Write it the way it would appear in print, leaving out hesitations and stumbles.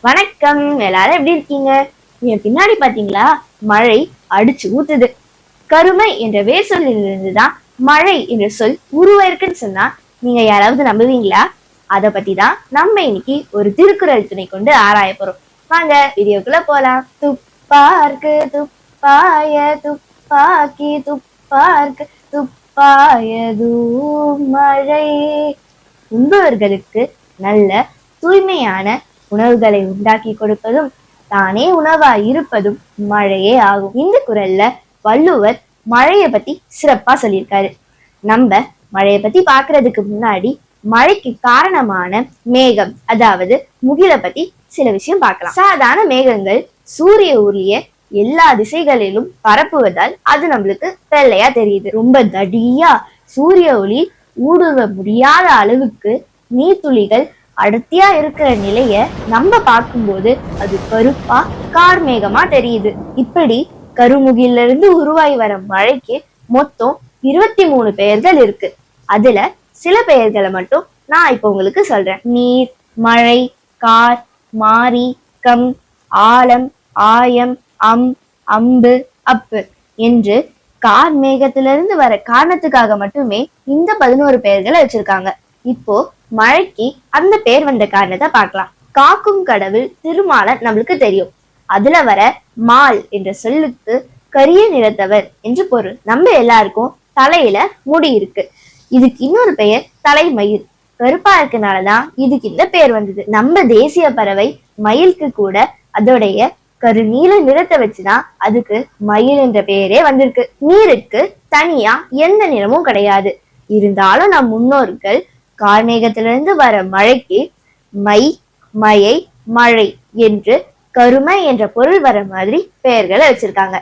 வணக்கம், எல்லாரும் எப்படி இருக்கீங்க? என் பின்னாடி பாத்தீங்களா, மழை அடிச்சு ஊத்துது. கருமை என்ற வேர்ச்சொல்லிலிருந்துதான் மழை என்ற சொல் உருவாயிருக்குன்னு சொன்னா நீங்க யாராவது நம்புவீங்களா? அத பத்தி தான் நம்ம இன்னைக்கு ஒரு திருக்குறள் துணை கொண்டு ஆராய போறோம். வாங்க வீடியோக்குள்ள போலாம். துப்பார்க்கு துப்பாய துப்பாக்கி துப்பார்க்கு துப்பாயதும் மழை. உண்பவர்களுக்கு நல்ல தூய்மையான உணவுகளை உண்டாக்கி கொடுப்பதும் தானே உணவாய் இருப்பதும் மழையே ஆகும். இந்த குறள்ல வள்ளுவர் மழைய பத்தி சிறப்பா சொல்லியிருக்காரு. நம்ம மழைய பத்தி பாக்குறதுக்கு முன்னாடி மழைக்கு காரணமான மேகம், அதாவது முகிலை பத்தி சில விஷயம் பார்க்கலாம். சாதாரண மேகங்கள் சூரிய ஒளிய எல்லா திசைகளிலும் பரப்புவதால் அது நம்மளுக்கு வெள்ளையா தெரியுது. ரொம்ப தடியா சூரிய ஒளி ஊடுருவ முடியாத அளவுக்கு நீர்த்துளிகள் அடர்த்தியா இருக்கிற நிலைய நம்ம பார்க்கும்போது அது கருப்பா கார்மேகமா தெரியுது. இப்படி கருமுகில இருந்து உருவாகி வர மழைக்கு மொத்தம் 23 பெயர்கள் இருக்கு. அதுல சில பெயர்களை மட்டும் நான் இப்ப உங்களுக்கு சொல்றேன். நீர், மழை, கார், மாரி, கம், ஆலம், ஆயம், அம்பு, அப்பு என்று கார் மேகத்திலிருந்து வர காரணத்துக்காக மட்டுமே இந்த 11 பெயர்களை வச்சிருக்காங்க. இப்போ மழைக்கு அந்த பேர் வந்த காரணத்தை பார்க்கலாம். காக்கும் கடவுள் திருமாலை நம்மளுக்கு தெரியும். அதுல வர மால் என்ற சொல்லுக்கு கரிய நிறத்தவர் என்று பொருள். நம்ம எல்லாருக்கும் தலையில முடி இருக்கு. இதுக்கு இன்னொரு பெயர் தலைமயில். கருப்பா இருக்கனாலதான் இதுக்கு இந்த பேர் வந்தது. நம்ம தேசிய பறவை மயிலுக்கு கூட அதோடைய கருநீல நிறத்தை வச்சுதான் அதுக்கு மயில் என்ற பெயரே வந்திருக்கு. நீருக்கு தனியா எந்த நிறமும் கிடையாது. இருந்தாலும் நம் முன்னோர்கள் கார்மேகத்திலிருந்து வர மழைக்கு மை, மயை, மழை என்று கருமை என்ற பொருள் வர மாதிரி பெயர்களை வச்சிருக்காங்க.